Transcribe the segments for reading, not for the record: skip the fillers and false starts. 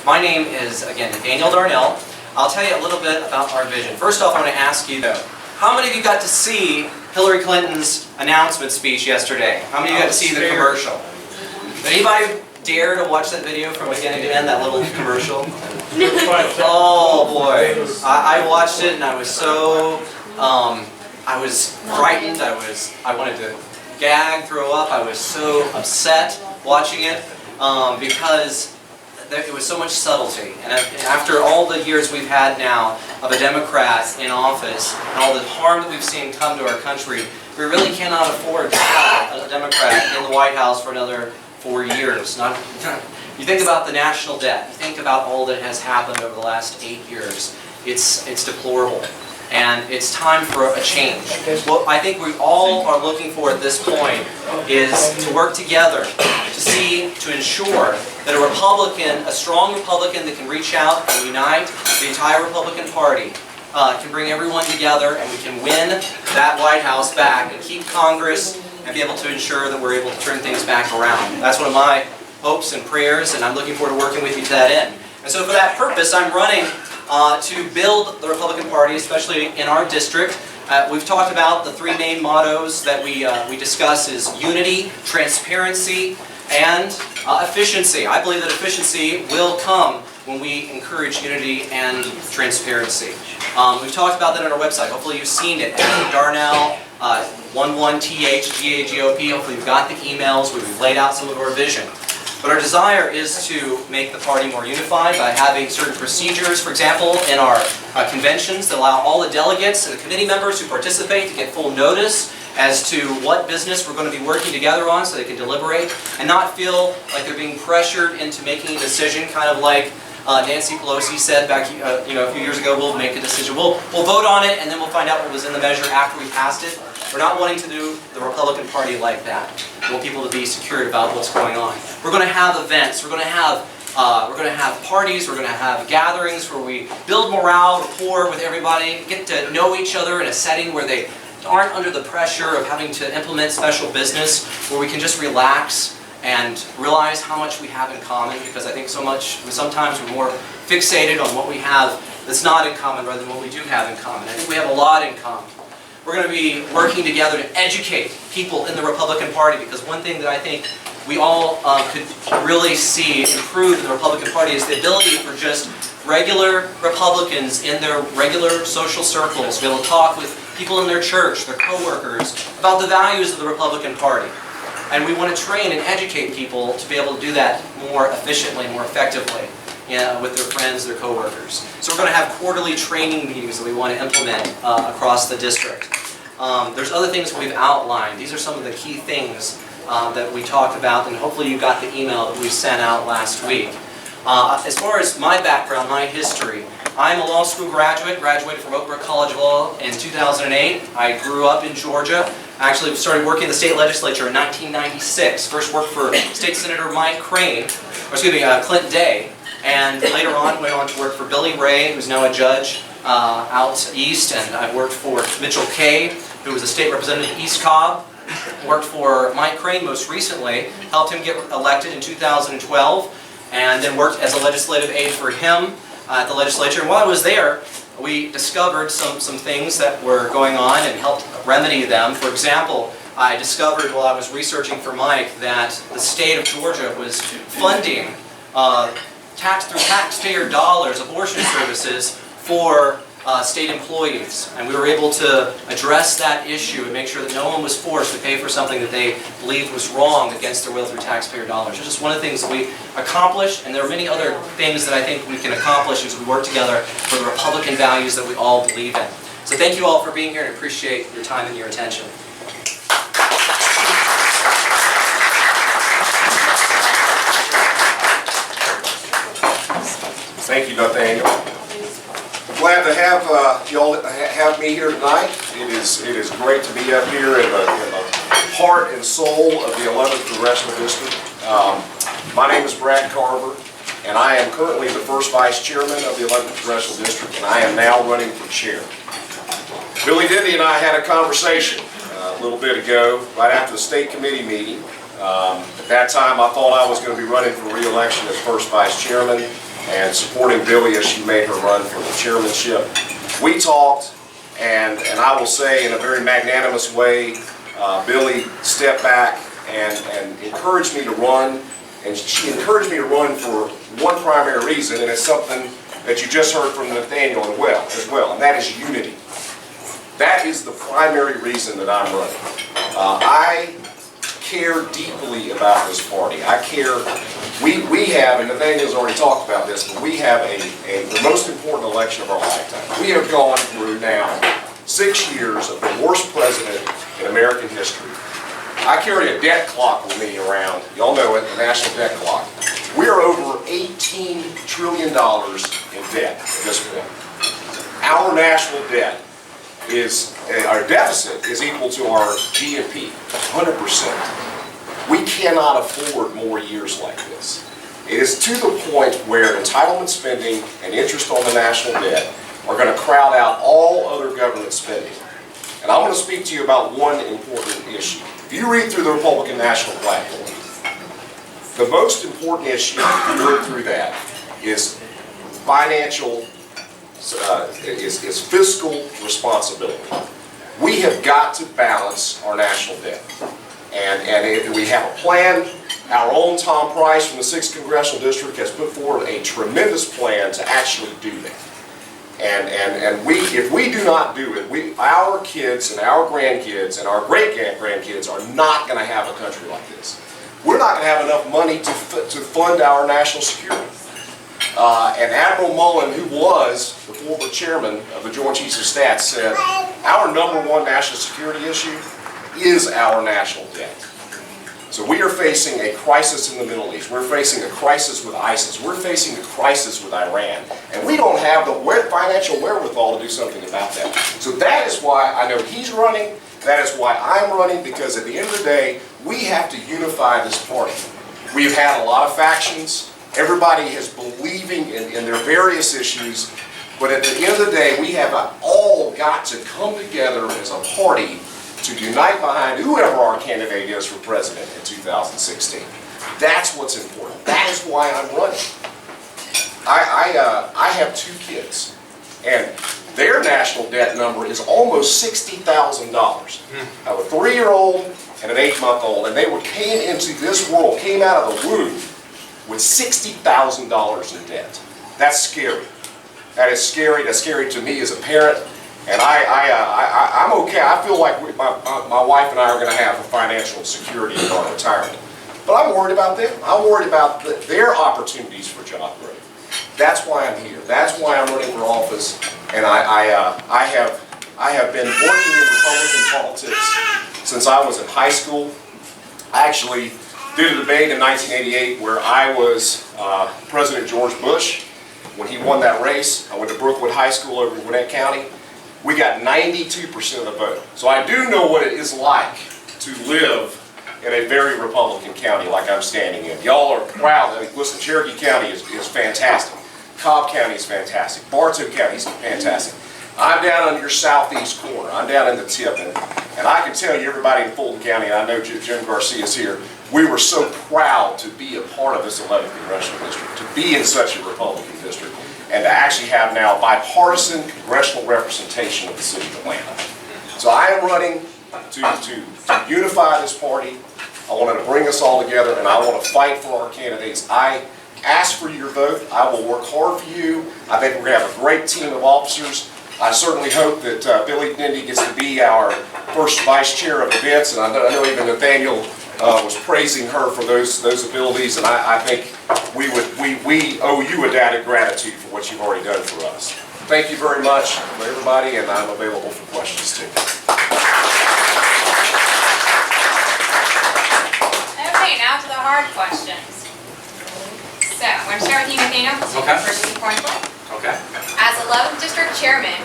My name is, again, Daniel Darnell. I'll tell you a little bit about our vision. First off, I want to ask you, though, how many of you got to see Hillary Clinton's announcement speech yesterday? How many of you got to see the commercial? Did anybody dare to watch that video from beginning to end, that little commercial? Oh boy, I watched it and I was so, I was frightened, I wanted to gag, throw up, I was so upset watching it because it was so much subtlety. And after all the years we've had now of a Democrat in office and all the harm that we've seen come to our country, we really cannot afford to have a Democrat in the White House for another 4 years. You think about the national debt, you think about all that has happened over the last 8 years. It's deplorable. And it's time for a change. What I think we all are looking for at this point is to work together to ensure that a Republican, a strong Republican that can reach out and unite the entire Republican Party, can bring everyone together and we can win that White House back and keep Congress and be able to ensure that we're able to turn things back around. That's one of my hopes and prayers, and I'm looking forward to working with you to that end. And so for that purpose, I'm running to build the Republican Party, especially in our district. We've talked about the three main mottos that we discuss is unity, transparency, and efficiency. I believe that efficiency will come when we encourage unity and transparency. We've talked about that on our website. Hopefully you've seen it. Darnell, 11THGAGOP. Hopefully you've got the emails where we've laid out some of our vision. But our desire is to make the party more unified by having certain procedures, for example, in our conventions that allow all the delegates and the committee members who participate to get full notice as to what business we're going to be working together on so they can deliberate and not feel like they're being pressured into making a decision, kind of like Nancy Pelosi said back a few years ago, we'll make a decision. We'll vote on it and then we'll find out what was in the measure after we passed it. We're not wanting to do the Republican Party like that. We want people to be secured about what's going on. We're going to have events. We're going to have parties. We're going to have gatherings where we build morale, rapport with everybody, get to know each other in a setting where they aren't under the pressure of having to implement special business, where we can just relax and realize how much we have in common, because I think sometimes we're more fixated on what we have that's not in common rather than what we do have in common. I think we have a lot in common. We're going to be working together to educate people in the Republican Party, because one thing that I think we all could really see improve in the Republican Party is the ability for just regular Republicans in their regular social circles to be able to talk with people in their church, their co-workers, about the values of the Republican Party. And we want to train and educate people to be able to do that more efficiently, more effectively, with their friends, their co-workers. So we're going to have quarterly training meetings that we want to implement across the district. There's other things we've outlined. These are some of the key things that we talked about, and hopefully you got the email that we sent out last week. As far as my background, my history, I'm a law school graduated from Oak Brook College of Law in 2008. I grew up in Georgia. I actually started working in the state legislature in 1996. First worked for State Senator Clint Day, and later on went on to work for Billy Ray, who's now a judge out east, and I worked for Mitchell Kay, who was a state representative in East Cobb. Worked for Mike Crane most recently, helped him get elected in 2012, and then worked as a legislative aide for him at the legislature. And while I was there, we discovered some things that were going on and helped remedy them. For example, I discovered while I was researching for Mike that the state of Georgia was funding through taxpayer dollars abortion services for state employees, and we were able to address that issue and make sure that no one was forced to pay for something that they believed was wrong against their will through taxpayer dollars. It's just one of the things that we accomplished, and there are many other things that I think we can accomplish as we work together for the Republican values that we all believe in. So thank you all for being here, and appreciate your time and your attention. Thank you, Nathaniel. Glad to have y'all have me here tonight. It is great to be up here in the heart and soul of the 11th Congressional District. My name is Brad Carver, and I am currently the first vice chairman of the 11th Congressional District, and I am now running for chair. Billy Dindy and I had a conversation a little bit ago, right after the state committee meeting. At that time, I thought I was going to be running for re-election as first vice chairman. and supporting Billy as she made her run for the chairmanship. We talked, and I will say in a very magnanimous way, Billy stepped back and encouraged me to run, and she encouraged me to run for one primary reason, and it's something that you just heard from Nathaniel as well, and that is unity. That is the primary reason that I'm running. I care deeply about this party. I care, we have, and Nathaniel's already talked about this, but we have the most important election of our lifetime. We have gone through now 6 years of the worst president in American history. I carry a debt clock with me around. Y'all know it, the national debt clock. We are over $18 trillion in debt at this point. Our national debt is, our deficit is equal to our GNP, 100%. We cannot afford more years like this. It is to the point where entitlement spending and interest on the national debt are going to crowd out all other government spending. And I want to speak to you about one important issue. If you read through the Republican National Platform, the most important issue, if you read through that, is financial, is fiscal responsibility. We have got to balance our national debt. And we have a plan. Our own Tom Price from the 6th Congressional District has put forward a tremendous plan to actually do that. And if we do not do it, our kids and our grandkids and our great-grandkids are not going to have a country like this. We're not going to have enough money to fund our national security. And Admiral Mullen, who was the former chairman of the Joint Chiefs of Staff, said, our #1 national security issue is our national debt. So we are facing a crisis in the Middle East. We're facing a crisis with ISIS. We're facing a crisis with Iran. And we don't have the financial wherewithal to do something about that. So that is why I know he's running. That is why I'm running, because at the end of the day, we have to unify this party. We've had a lot of factions. Everybody is believing in their various issues. But at the end of the day, we have all got to come together as a party to unite behind whoever our candidate is for president in 2016. That's what's important. That is why I'm running. I have 2 kids, and their national debt number is almost $60,000. I have a 3-year-old and an 8-month-old, and they came into this world, came out of the womb with $60,000 in debt. That's scary. That is scary. That's scary to me as a parent. And I'm okay. I feel like my wife and I are going to have a financial security in our retirement. But I'm worried about them. I'm worried about their opportunities for job growth. That's why I'm here. That's why I'm running for office. And I have been working in Republican politics since I was in high school. I actually did a debate in 1988 where I was President George Bush. When he won that race, I went to Brookwood High School over in Gwinnett County. We got 92% of the vote. So I do know what it is like to live in a very Republican county like I'm standing in. Y'all are proud. I mean, listen, Cherokee County is fantastic. Cobb County is fantastic. Bartow County is fantastic. I'm down on your southeast corner. I'm down in the tip. And I can tell you, everybody in Fulton County, and I know Jim Garcia is here, we were so proud to be a part of this 11th Congressional District, to be in such a Republican district, and to actually have now bipartisan congressional representation of the city of Atlanta. So I am running to unify this party. I want to bring us all together, and I want to fight for our candidates. I ask for your vote. I will work hard for you. I think we're going to have a great team of officers. I certainly hope that Billy Dindy gets to be our first vice chair of events, and I know even Nathaniel was praising her for those abilities, and I think we owe you a debt of gratitude for what you've already done for us. Thank you very much for everybody, and I'm available for questions too. Okay, now to the hard questions. So, I'm going to start with you, Nathaniel. Okay. First point blank. Okay. As 11th District Chairman,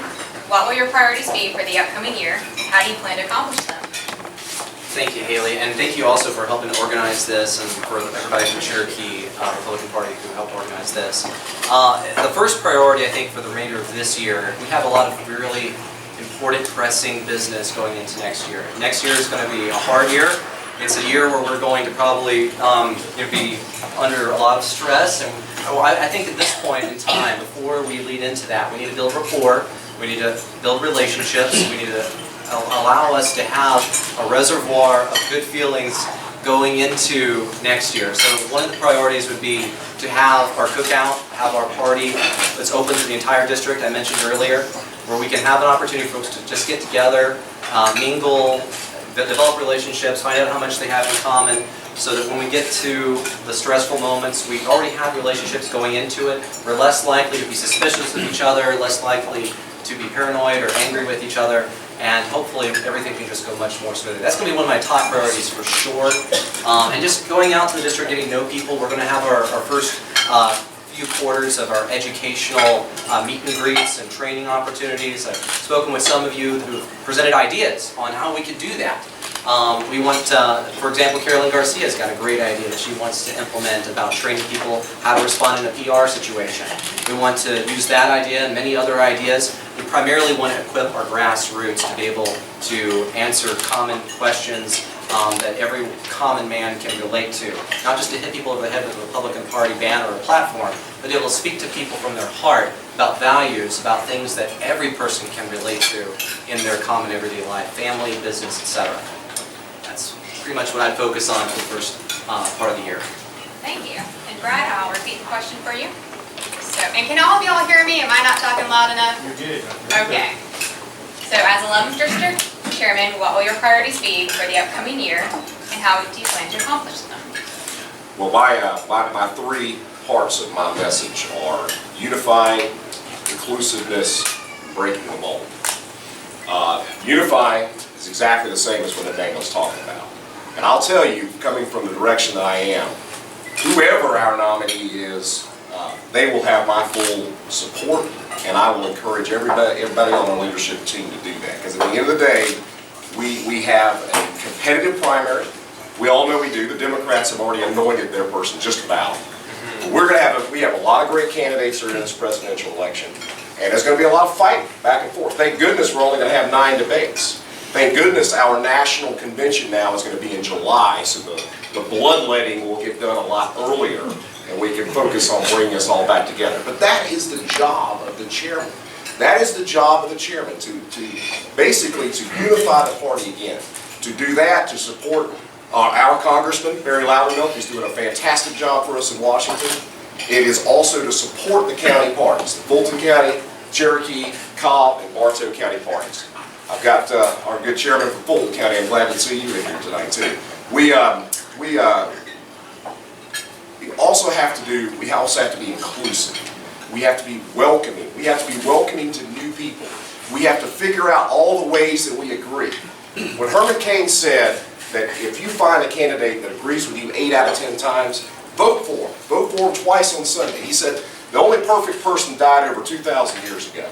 what will your priorities be for the upcoming year? How do you plan to accomplish them? Thank you, Haley, and thank you also for helping organize this, and for everybody from Cherokee Republican Party who helped organize this. The first priority, I think, for the remainder of this year, we have a lot of really important, pressing business going into next year. Next year is going to be a hard year. It's a year where we're going to probably be under a lot of stress, and I think at this point in time, before we lead into that, we need to build rapport, we need to build relationships, we need to allow us to have a reservoir of good feelings going into next year. So one of the priorities would be to have our cookout, have our party that's open to the entire district, I mentioned earlier, where we can have an opportunity for folks to just get together, mingle, develop relationships, find out how much they have in common, so that when we get to the stressful moments, we already have relationships going into it. We're less likely to be suspicious of each other, less likely to be paranoid or angry with each other, and hopefully everything can just go much more smoothly. That's going to be one of my top priorities for sure. And just going out to the district, getting to know people. We're going to have our first few quarters of our educational meet and greets and training opportunities. I've spoken with some of you who presented ideas on how we could do that. We want, for example, Carolyn Garcia's got a great idea that she wants to implement about training people how to respond in a PR situation. We want to use that idea and many other ideas. We primarily want to equip our grassroots to be able to answer common questions that every common man can relate to. Not just to hit people over the head with a Republican Party banner or platform, but to be able to speak to people from their heart about values, about things that every person can relate to in their common everyday life, family, business, etc. That's pretty much what I'd focus on for the first part of the year. Thank you. And Brad, I'll repeat the question for you. So, and can all of y'all hear me? Am I not talking loud enough? You're good. Okay. So as 11th District Chairman, what will your priorities be for the upcoming year, and how do you plan to accomplish them? Well, my three parts of my message are unifying, inclusiveness, breaking the mold. Unifying is exactly the same as what Daniel's talking about. And I'll tell you, coming from the direction that I am, whoever our nominee is, they will have my full support, and I will encourage everybody on our leadership team to do that. Because at the end of the day, we have a competitive primary. We all know we do. The Democrats have already anointed their person just about. We have a lot of great candidates that are in this presidential election, and there's going to be a lot of fighting back and forth. Thank goodness we're only going to have 9 debates. Thank goodness our national convention now is going to be in July, so the bloodletting will get done a lot earlier, and we can focus on bringing us all back together. But that is the job of the chairman. That is the job of the chairman, to basically to unify the party again. To do that, to support our congressman, Barry Loudermilk, who's doing a fantastic job for us in Washington. It is also to support the county parties, the Fulton County, Cherokee, Cobb, and Bartow County parties. I've got our good chairman from Fulton County. I'm glad to see you in here tonight too. We also have to be inclusive. We have to be welcoming. We have to be welcoming to new people. We have to figure out all the ways that we agree. When Herman Cain said that if you find a candidate that agrees with you 8 out of 10 times, vote for him. Vote for him twice on Sunday. He said the only perfect person died over 2,000 years ago.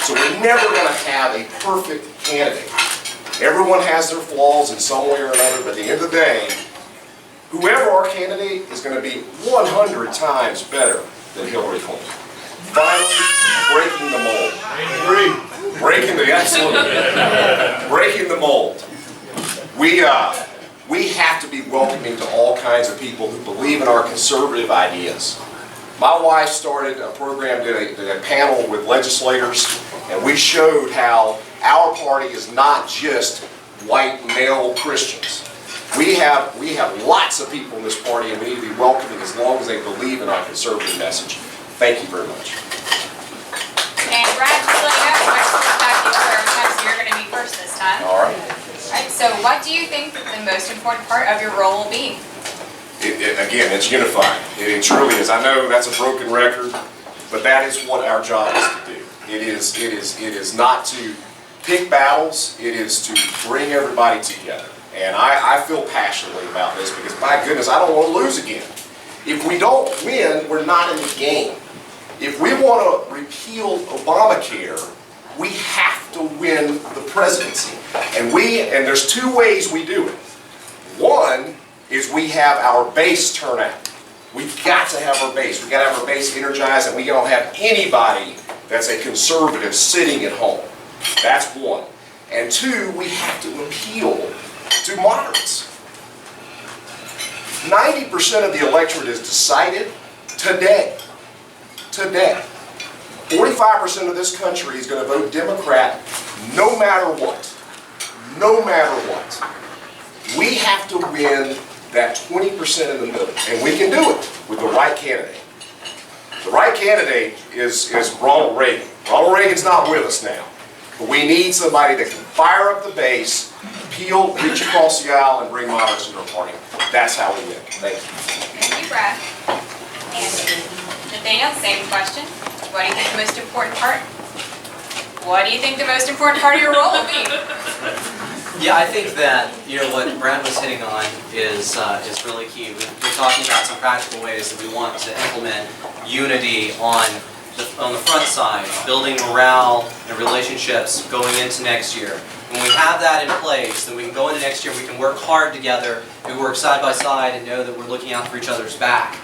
So we're never going to have a perfect candidate. Everyone has their flaws in some way or another, but at the end of the day, whoever our candidate is going to be 100 times better than Hillary Clinton. Finally, breaking the mold. Breaking the mold. We have to be welcoming to all kinds of people who believe in our conservative ideas. My wife started a program, did a panel with legislators, and we showed how our party is not just white male Christians. We have lots of people in this party, and we need to be welcoming as long as they believe in our conservative message. Thank you very much. And Brad, just let you know, next week's back so you're going to be first this time. All right. Alright, so what do you think the most important part of your role will be? Again, it's unifying. It truly is. I know that's a broken record, but that is what our job is to do. It is not to pick battles. It is to bring everybody together. And I feel passionately about this because, my goodness, I don't want to lose again. If we don't win, we're not in the game. If we want to repeal Obamacare, we have to win the presidency. And there's 2 ways we do it. One is we have our base turnout. We've got to have our base. We've got to have our base energized, and we don't have anybody that's a conservative sitting at home. That's one. And 2, we have to appeal to moderates. 90% of the electorate is decided today. Today. 45% of this country is going to vote Democrat no matter what. No matter what. We have to win that 20% in the middle, and we can do it with the right candidate. The right candidate is Ronald Reagan. Ronald Reagan's not with us now, but we need somebody that can fire up the base, appeal, reach across the aisle, and bring moderates into our party. That's how we win. Thank you. Thank you, Brad. And Nathaniel, same question. What do you think the most important part? What do you think the most important part of your role will be? Yeah, I think that what Brad was hitting on is really key. We're talking about some practical ways that we want to implement unity on the front side, building morale and relationships going into next year. When we have that in place, then we can go into next year, we can work hard together, we work side by side and know that we're looking out for each other's back,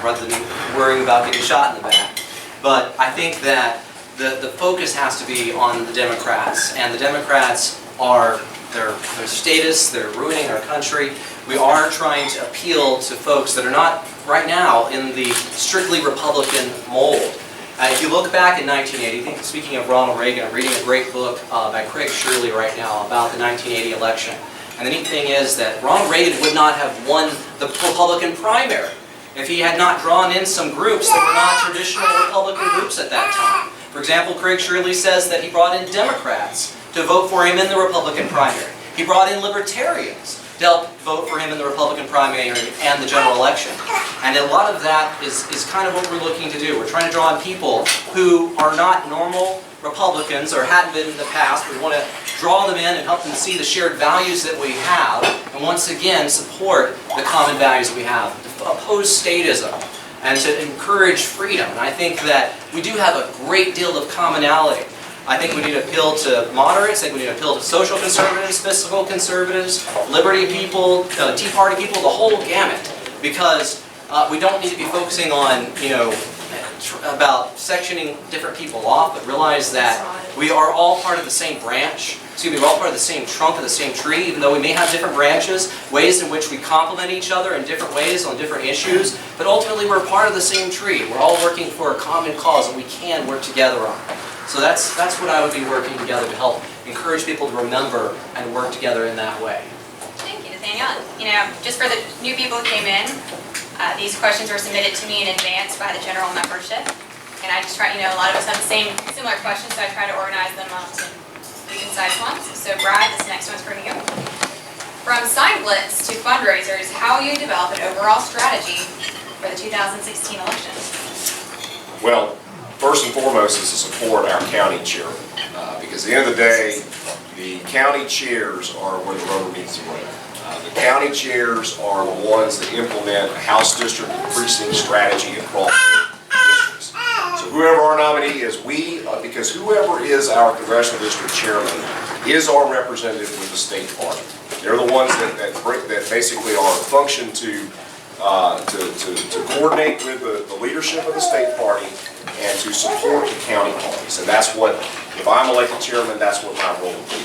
rather than worrying about getting shot in the back. But I think that the focus has to be on the Democrats, and the Democrats are their status, they're ruining our country. We are trying to appeal to folks that are not right now in the strictly Republican mold. If you look back in 1980, speaking of Ronald Reagan, I'm reading a great book by Craig Shirley right now about the 1980 election. And the neat thing is that Ronald Reagan would not have won the Republican primary if he had not drawn in some groups that were not traditional Republican groups at that time. For example, Craig Shirley says that he brought in Democrats to vote for him in the Republican primary. He brought in libertarians to help vote for him in the Republican primary and the general election. And a lot of that is kind of what we're looking to do. We're trying to draw in people who are not normal Republicans or hadn't been in the past. We want to draw them in and help them see the shared values that we have, and once again support the common values that we have, to oppose statism, and to encourage freedom. And I think that we do have a great deal of commonality. I think we need to appeal to moderates, I think we need to appeal to social conservatives, fiscal conservatives, liberty people, Tea Party people, the whole gamut. Because we don't need to be focusing on, about sectioning different people off, but realize that we are all part of the same branch. We're all part of the same trunk of the same tree, even though we may have different branches, ways in which we complement each other in different ways on different issues, but ultimately we're part of the same tree. We're all working for a common cause that we can work together on. So that's what I would be working together to help encourage people to remember and work together in that way. Thank you, Nathaniel. Just for the new people who came in, these questions were submitted to me in advance by the general membership. And I just try, a lot of us have the similar questions, so I try to organize them into concise ones. So Brad, this next one's for you. From sign blitz to fundraisers, how will you develop an overall strategy for the 2016 election? Well, first and foremost is to support our county chairman, because at the end of the day, the county chairs are where the rubber meets the road. The county chairs are the ones that implement a House district and precinct strategy across districts. So whoever our nominee is, because whoever is our congressional district chairman is our representative with the state party. They're the ones that basically are function to coordinate with the leadership of the state party and to support the county parties. And that's what, if I'm elected chairman, that's what my role will be.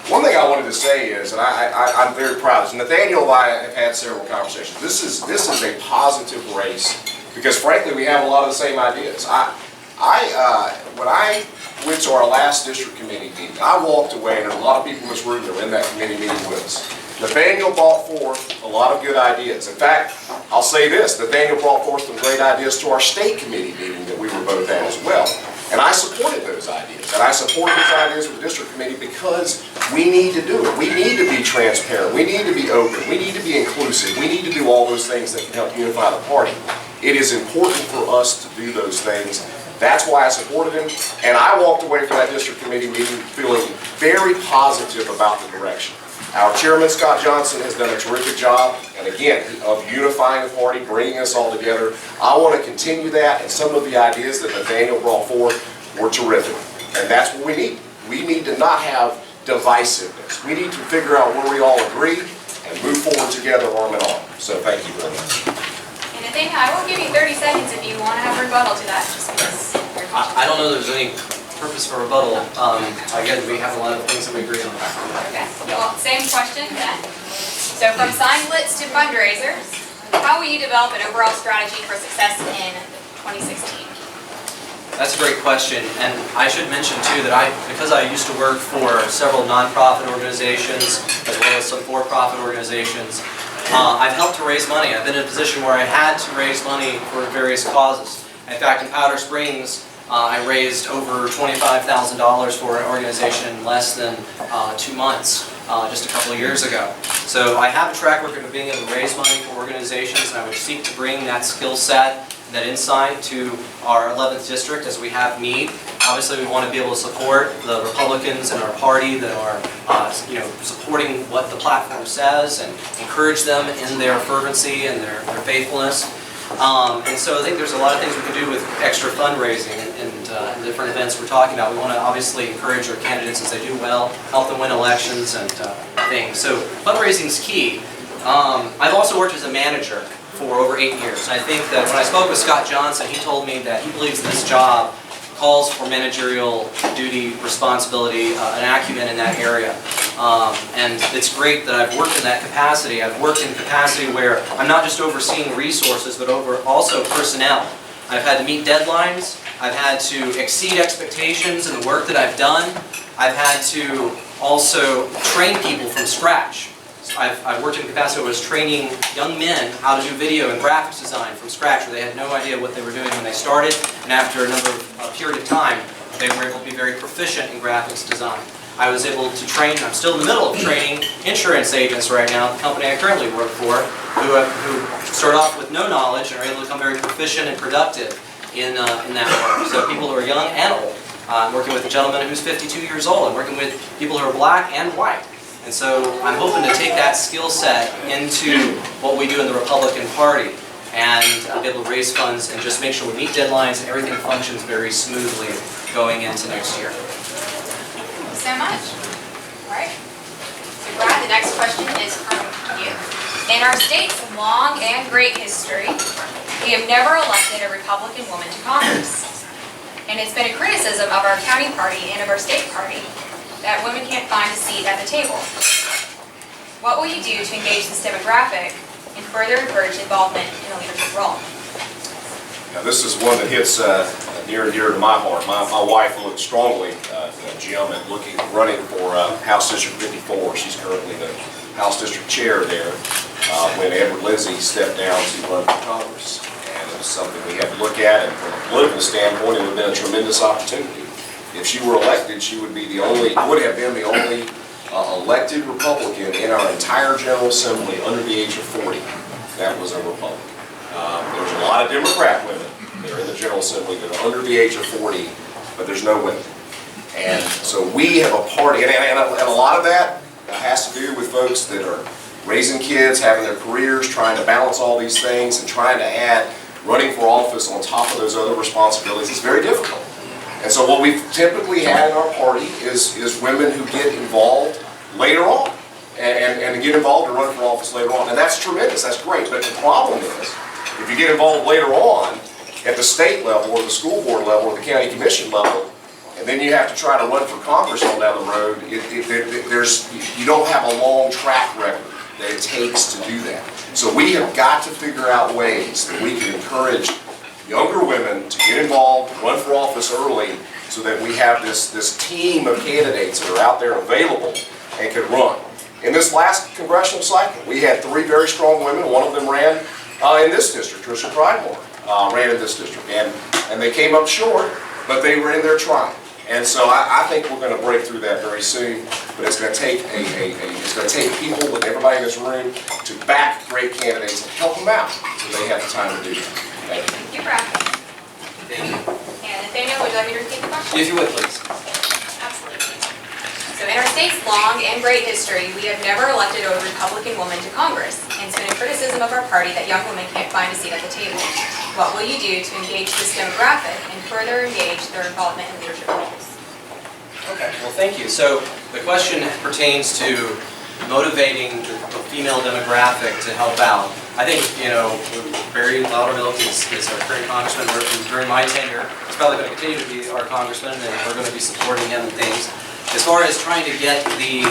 One thing I wanted to say is, and I'm very proud, is Nathaniel and I have had several conversations. This is a positive race because, frankly, we have a lot of the same ideas. When I went to our last district committee meeting, I walked away, and there's a lot of people in this room that were in that committee meeting with us. Nathaniel brought forth a lot of good ideas. In fact, I'll say this, Nathaniel brought forth some great ideas to our state committee meeting that we were both at as well. And I supported those ideas. And I supported those ideas with the district committee because we need to do it. We need to be transparent. We need to be open. We need to be inclusive. We need to do all those things that can help unify the party. It is important for us to do those things. That's why I supported him. And I walked away from that district committee meeting feeling very positive about the direction. Our chairman, Scott Johnson, has done a terrific job, and again, of unifying the party, bringing us all together. I want to continue that, and some of the ideas that Nathaniel brought forth were terrific. And that's what we need. We need to not have divisiveness. We need to figure out where we all agree and move forward together arm in arm. So thank you very much. And Nathaniel, I will give you 30 seconds if you want to have a rebuttal to that, just because. I don't know there's any purpose for rebuttal. Again, we have a lot of things that we agree on. Okay. Well, same question then. So from sign blitz to fundraisers, how will you develop an overall strategy for success in 2016? That's a great question, and I should mention too that because I used to work for several nonprofit organizations as well as some for-profit organizations, I've helped to raise money. I've been in a position where I had to raise money for various causes. In fact, in Powder Springs, I raised over $25,000 for an organization in less than 2 months, just a couple of years ago. So I have a track record of being able to raise money for organizations, and I would seek to bring that skill set, that insight to our 11th district as we have need. Obviously, we want to be able to support the Republicans in our party that are supporting what the platform says and encourage them in their fervency and their faithfulness. And so I think there's a lot of things we can do with extra fundraising and the different events we're talking about. We want to obviously encourage our candidates as they do well, help them win elections and things. So fundraising is key. I've also worked as a manager for over 8 years. And I think that when I spoke with Scott Johnson, he told me that he believes this job calls for managerial duty, responsibility, an acumen in that area. And it's great that I've worked in that capacity. I've worked in capacity where I'm not just overseeing resources, but over also personnel. I've had to meet deadlines. I've had to exceed expectations in the work that I've done. I've had to also train people from scratch. I've worked in a capacity where I was training young men how to do video and graphics design from scratch, where they had no idea what they were doing when they started, and after a period of time, they were able to be very proficient in graphics design. I was able to train, I'm still in the middle of training insurance agents right now, the company I currently work for, who start off with no knowledge and are able to become very proficient and productive in that work. So people who are young and old. I'm working with a gentleman who's 52 years old. I'm working with people who are black and white. And so I'm hoping to take that skill set into what we do in the Republican Party and be able to raise funds and just make sure we meet deadlines and everything functions very smoothly going into next year. Thank you so much. All right. So Brad, the next question is from you. In our state's long and great history, we have never elected a Republican woman to Congress. And it's been a criticism of our county party and of our state party that women can't find a seat at the table. What will you do to engage this demographic and further encourage involvement in a leadership role? Now, this is one that hits near and dear to my heart. My wife looked strongly, Jim, at running for House District 54. She's currently the House District Chair there when Edward Lindsay stepped down to run for Congress. And it was something we had to look at, and from a political standpoint, it would have been a tremendous opportunity. If she were elected, she would be would have been the only elected Republican in our entire General Assembly under the age of 40. That was a Republican. There's a lot of Democrat women that are in the General Assembly that are under the age of 40, but there's no women. And so we have a party, and a lot of that has to do with folks that are raising kids, having their careers, trying to balance all these things, and trying to add running for office on top of those other responsibilities. It's very difficult. And so what we've typically had in our party is women who get involved later on and get involved and run for office later on. And that's tremendous, that's great. But the problem is, if you get involved later on at the state level or the school board level or the county commission level, and then you have to try to run for Congress on down the road, you don't have a long track record that it takes to do that. So we have got to figure out ways that we can encourage younger women to get involved, run for office early, so that we have this team of candidates that are out there available and can run. In this last congressional cycle, we had 3 very strong women. One of them ran in this district. Tricia Pridemore ran in this district, and they came up short, but they were in there trying. And so I think we're going to break through that very soon. But it's going to take people with everybody in this room to back great candidates and help them out so they have the time to do that. Thank you. Thank you, Brad. Thank you. And Nathaniel, would you like me to repeat the question? If you would, please. Absolutely. So in our state's long and great history, we have never elected a Republican woman to Congress, and it's been a criticism of our party that young women can't find a seat at the table. What will you do to engage this demographic and further engage their involvement in leadership roles? Okay, well, thank you. So the question pertains to motivating the female demographic to help out. I think, Barry Loudermilk is our current congressman during my tenure. He's probably going to continue to be our congressman, and we're going to be supporting him and things. As far as trying to get the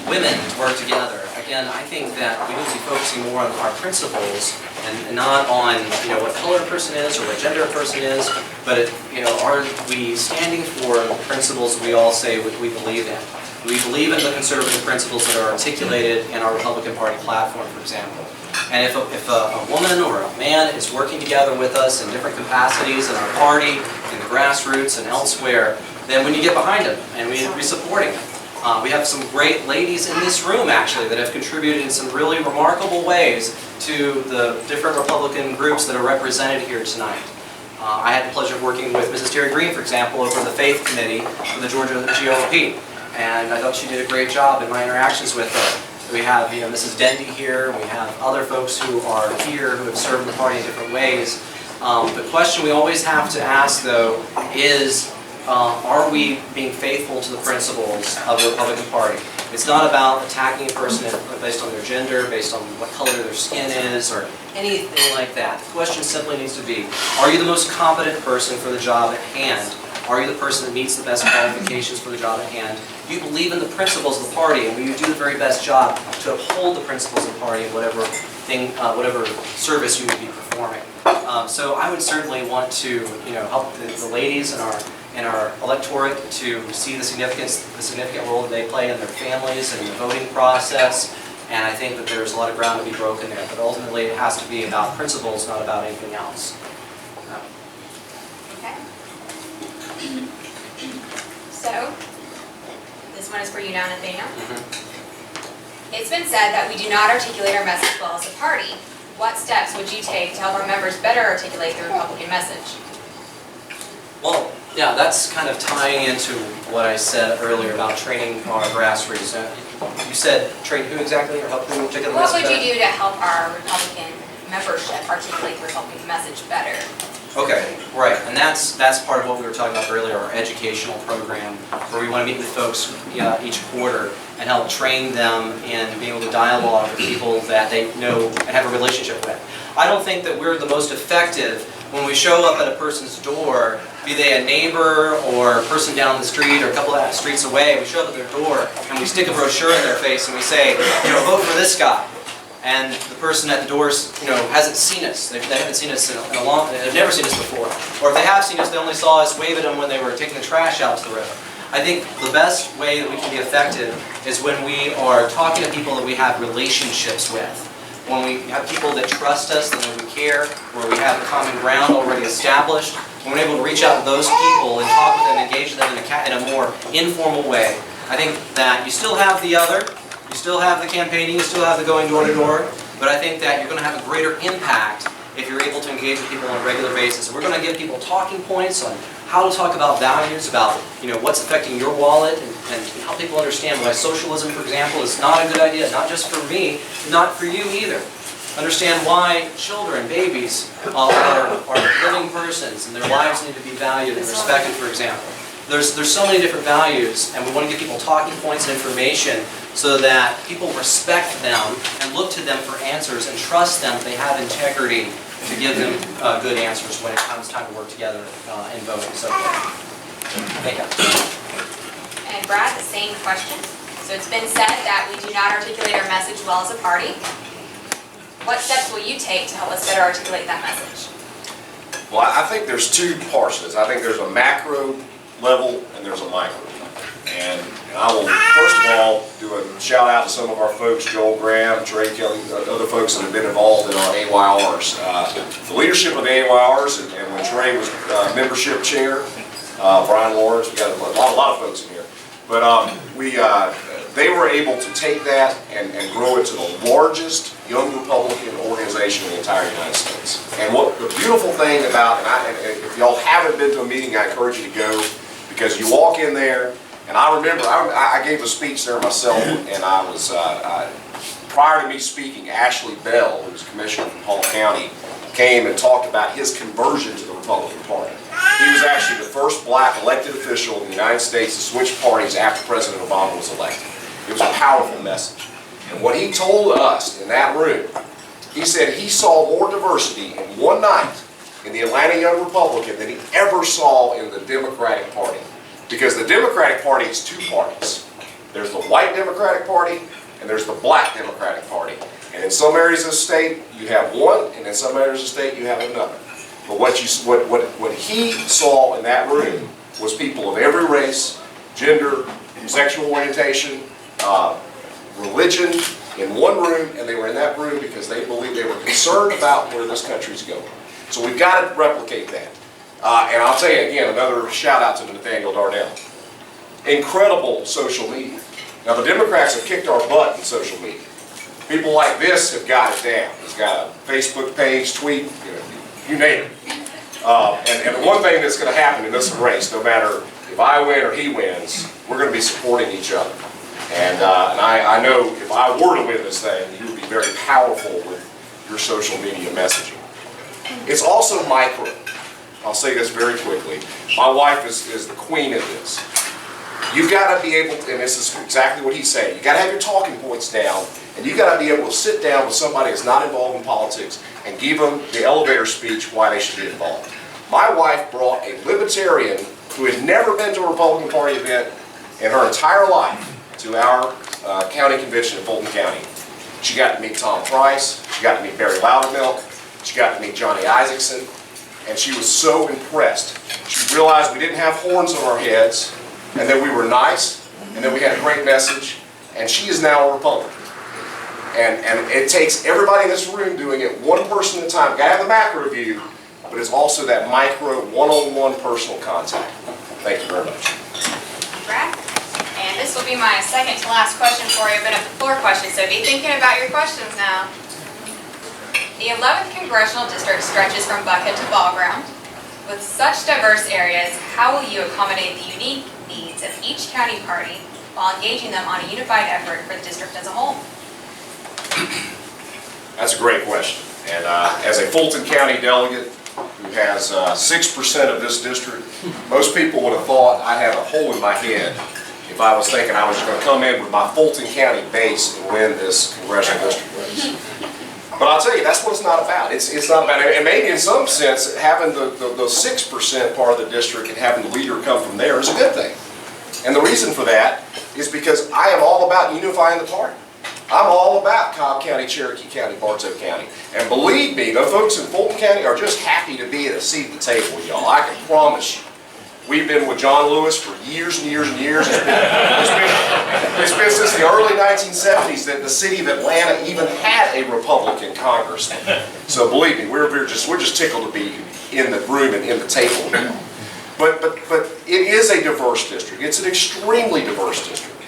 women work together. Again, I think that we need to be focusing more on our principles and not on, what color a person is or what gender a person is, but, are we standing for the principles we all say we believe in? We believe in the conservative principles that are articulated in our Republican Party platform, for example. And if a woman or a man is working together with us in different capacities in our party, in the grassroots and elsewhere, then we need to get behind them and we need to be supporting them. We have some great ladies in this room, actually, that have contributed in some really remarkable ways to the different Republican groups that are represented here tonight. I had the pleasure of working with Mrs. Terry Green, for example, over the Faith Committee for the Georgia GOP. And I thought she did a great job in my interactions with her. We have Mrs. Dendy here, we have other folks who are here who have served the party in different ways. The question we always have to ask, though, is are we being faithful to the principles of the Republican Party? It's not about attacking a person based on their gender, based on what color their skin is, or anything like that. The question simply needs to be, are you the most competent person for the job at hand? Are you the person that meets the best qualifications for the job at hand? Do you believe in the principles of the party, and will you do the very best job to uphold the principles of the party in whatever service you would be performing? So I would certainly want to, help the ladies in our electorate to see the significant role that they play in their families and in the voting process. And I think that there's a lot of ground to be broken there. But ultimately, it has to be about principles, not about anything else. Okay. So, this one is for you now, Nathaniel. It's been said that we do not articulate our message well as a party. What steps would you take to help our members better articulate the Republican message? Well, yeah, that's kind of tying into what I said earlier about training our grassroots. You said train who exactly, or help who articulate the message better? What would you do to help our Republican membership articulate the Republican message better? Okay, right, and that's part of what we were talking about earlier, our educational program, where we want to meet with folks each quarter and help train them in being able to dialogue with people that they know and have a relationship with. I don't think that we're the most effective when we show up at a person's door, be they a neighbor or a person down the street or a couple of streets away. We show up at their door and we stick a brochure in their face and we say, vote for this guy. And the person at the doors, hasn't seen us. They haven't seen us in a long, they've never seen us before. Or if they have seen us, they only saw us wave at them when they were taking the trash out to the river. I think the best way that we can be effective is when we are talking to people that we have relationships with. When we have people that trust us, that we care, where we have a common ground already established, when we're able to reach out to those people and talk with them, engage them in a more informal way. I think that you still have the other, you still have the campaigning, you still have the going door to door, but I think that you're going to have a greater impact if you're able to engage with people on a regular basis. We're going to give people talking points on how to talk about values, about what's affecting your wallet, and help people understand why socialism, for example, is not a good idea, not just for me, not for you either. Understand why children, babies, are living persons, and their lives need to be valued and respected, for example. There's so many different values, and we want to give people talking points and information so that people respect them and look to them for answers and trust them that they have integrity to give them good answers when it comes time to work together in voting and so forth. Thank you. And Brad, the same question. So it's been said that we do not articulate our message well as a party. What steps will you take to help us better articulate that message? Well, I think there's two parts to this. I think there's a macro level and there's a micro level. And I will, first of all, do a shout out to some of our folks, Joel Graham, Trey Kelly, other folks that have been involved in our AYRs. The leadership of the AYRs, and when Trey was membership chair, Brian Lawrence, we got a lot of folks in here. But they were able to take that and grow it to the largest young Republican organization in the entire United States. And what the beautiful thing about, and if y'all haven't been to a meeting, I encourage you to go, because you walk in there, and I remember, I gave a speech there myself, and I was, prior to me speaking, Ashley Bell, who's commissioner from Hall County, came and talked about his conversion to the Republican Party. He was actually the first black elected official in the United States to switch parties after President Obama was elected. It was a powerful message. And what he told us in that room, he said he saw more diversity in one night in the Atlanta Young Republican than he ever saw in the Democratic Party. Because the Democratic Party is two parties. There's the white Democratic Party, and there's the black Democratic Party. And in some areas of the state, you have one, and in some areas of the state, you have another. But what he saw in that room was people of every race, gender, sexual orientation, religion, in one room, and they were in that room because they believed they were concerned about where this country's going. So we've got to replicate that. And I'll tell you again, another shout out to Nathaniel Darnell. Incredible social media. Now the Democrats have kicked our butt in social media. People like this have got it down. He's got a Facebook page, tweet, you name it. And the one thing that's going to happen in this race, no matter if I win or he wins, we're going to be supporting each other. And I know if I were to win this thing, you would be very powerful with your social media messaging. It's also micro. I'll say this very quickly. My wife is the queen of this. You've got to be able to, and this is exactly what he's saying, you've got to have your talking points down, and you've got to be able to sit down with somebody that's not involved in politics and give them the elevator speech why they should be involved. My wife brought a libertarian who had never been to a Republican Party event in her entire life to our county convention in Fulton County. She got to meet Tom Price, she got to meet Barry Loudermilk, she got to meet Johnny Isaacson, and she was so impressed. She realized we didn't have horns on our heads, and that we were nice, and that we had a great message, and she is now a Republican. And it takes everybody in this room doing it one person at a time. You've got to have the macro view, but it's also that micro, one-on-one personal contact. Thank you very much. Brad? And this will be my second to last question for you, but a floor question, so be thinking about your questions now. The 11th Congressional District stretches from Buckhead to Ball Ground. With such diverse areas, how will you accommodate the unique needs of each county party while engaging them on a unified effort for the district as a whole? That's a great question. And as a Fulton County delegate who has 6% of this district, most people would have thought I'd have a hole in my head if I was thinking I was going to come in with my Fulton County base and win this congressional district race. But I'll tell you, that's what it's not about. It's not about, and maybe in some sense, having the 6% part of the district and having the leader come from there is a good thing. And the reason for that is because I am all about unifying the party. I'm all about Cobb County, Cherokee County, Bartow County. And believe me, the folks in Fulton County are just happy to be at a seat at the table with y'all. I can promise you. We've been with John Lewis for years and years and years. It's been since the early 1970s that the city of Atlanta even had a Republican congressman. So believe me, we're just tickled to be in the room and in the table now. But it is a diverse district. It's an extremely diverse district.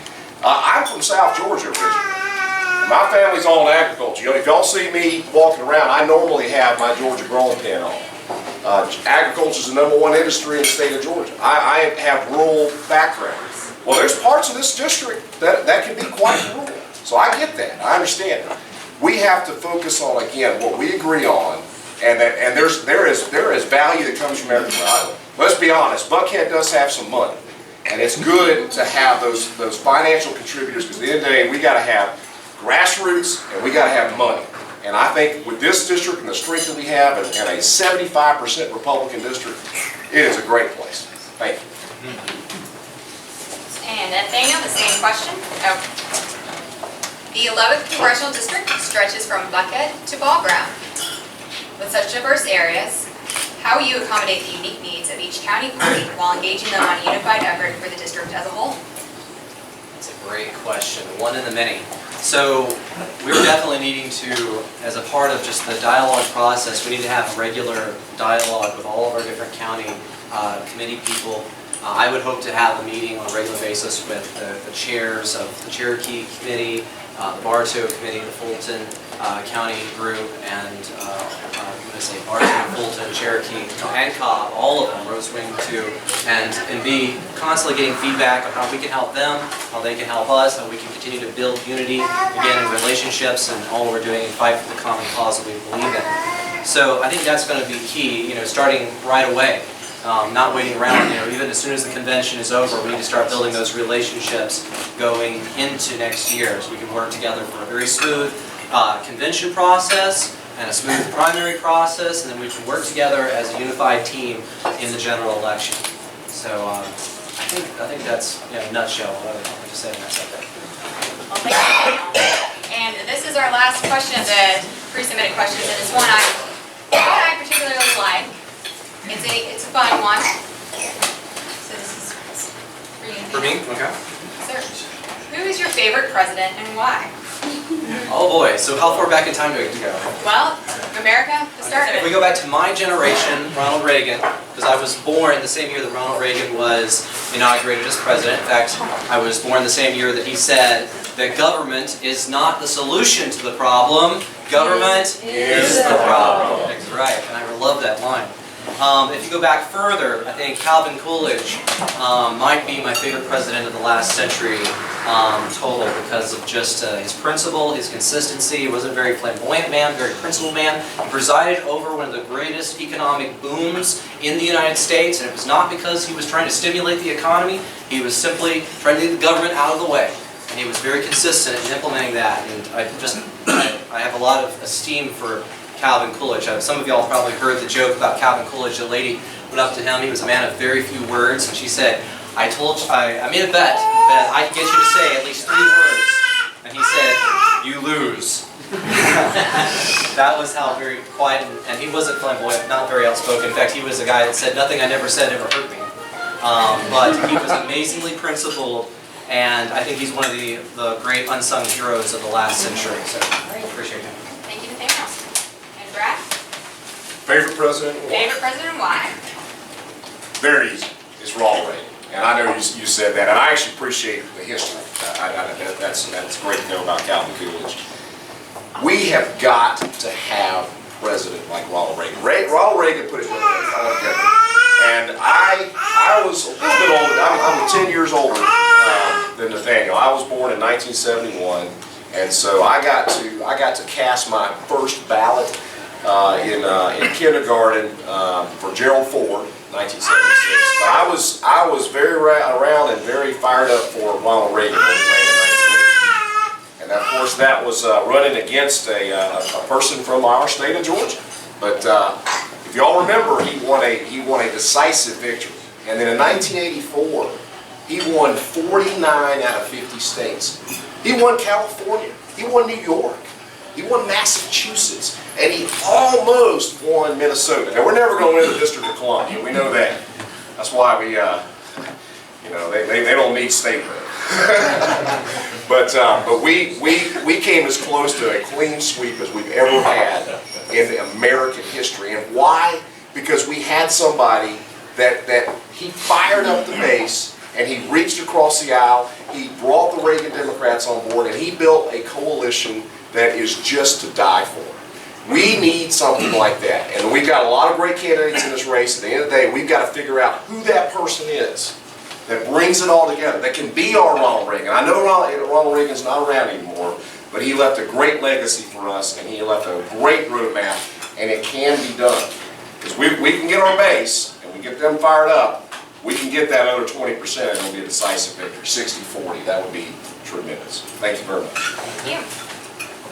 I'm from South Georgia originally. My family's all in agriculture. If y'all see me walking around, I normally have my Georgia growing pin on. Agriculture is the #1 industry in the state of Georgia. I have rural background. Well, there's parts of this district that can be quite rural. So I get that. I understand it. We have to focus on, again, what we agree on, and there is value that comes from everywhere. Let's be honest, Buckhead does have some money, and it's good to have those financial contributors, because at the end of the day, we got to have grassroots and we got to have money. And I think with this district and the strength that we have, and a 75% Republican district, it is a great place. Thank you. And Nathaniel, the same question. Oh. The 11th Congressional District stretches from Buckhead to Ball Ground. With such diverse areas, how will you accommodate the unique needs of each county party while engaging them on a unified effort for the district as a whole? That's a great question, one in the many. So we're definitely needing to, as a part of just the dialogue process, we need to have regular dialogue with all of our different county committee people. I would hope to have a meeting on a regular basis with the chairs of the Cherokee Committee, the Bartow Committee, the Fulton County Group, and Bartow, Fulton, Cherokee, and Cobb, all of them, Rose Wing too, and be constantly getting feedback on how we can help them, how they can help us, how we can continue to build unity, again, in relationships, and all we're doing is fight for the common cause that we believe in. So I think that's going to be key, starting right away. Not waiting around, even as soon as the convention is over, we need to start building those relationships going into next year so we can work together for a very smooth convention process and a smooth primary process, and then we can work together as a unified team in the general election. So I think that's, in a nutshell, what I would just say on that subject. Well, thank you. And this is our last question of the pre-submitted questions, and it's one I particularly like. It's a fun one. So this is for you. For me? Okay. Sir, who is your favorite president and why? Oh boy, so how far back in time do we go? Well, America, the start of If we it. go back to my generation, Ronald Reagan, because I was born the same year that Ronald Reagan was inaugurated as president. In fact, I was born the same year that he said that government is not the solution to the problem, government is the problem. That's right, and I love that line. If you go back further, I think Calvin Coolidge might be my favorite president of the last century total because of just his principle, his consistency. He wasn't a very flamboyant man, very principled man. He presided over one of the greatest economic booms in the United States, and it was not because he was trying to stimulate the economy. He was simply trying to get the government out of the way. And he was very consistent in implementing that. And I have a lot of esteem for Calvin Coolidge. Some of y'all probably heard the joke about Calvin Coolidge. A lady went up to him. He was a man of very few words, and she said, I made a bet that I could get you to say at least 3 words. And he said, you lose. That was how very quiet, and he wasn't flamboyant, not very outspoken. In fact, he was a guy that said, nothing I never said ever hurt me. But he was amazingly principled, and I think he's one of the great unsung heroes of the last century. So I appreciate him. Thank you, Nathaniel. And Brad? Favorite president? Favorite president and why? Very easy. It's Ronald Reagan. And I know you said that, and I actually appreciate the history. That's great to know about Calvin Coolidge. We have got to have a president like Ronald Reagan. Ronald Reagan put it all together. And I was a little bit older. I'm 10 years older than Nathaniel. I was born in 1971, and so I got to cast my first ballot in kindergarten for Gerald Ford, 1976. But I was very around and very fired up for Ronald Reagan when he ran in 1980. And of course that was running against a person from our state of Georgia. But if y'all remember, he won a decisive victory. And then in 1984, he won 49 out of 50 states. He won California. He won New York. He won Massachusetts. And he almost won Minnesota. Now, we're never going to win the District of Columbia. We know that. That's why we, they don't need statehood. But we came as close to a clean sweep as we've ever had in American history. And why? Because we had somebody that he fired up the base, and he reached across the aisle. He brought the Reagan Democrats on board, and he built a coalition that is just to die for. We need something like that. And we've got a lot of great candidates in this race. At the end of the day, we've got to figure out who that person is that brings it all together, that can be our Ronald Reagan. I know Ronald Reagan's not around anymore, but he left a great legacy for us, and he left a great roadmap, and it can be done. Because we can get our base, and we get them fired up, we can get that other 20%, and it'll be a decisive victory, 60-40. That would be tremendous. Thank you very much. Thank you.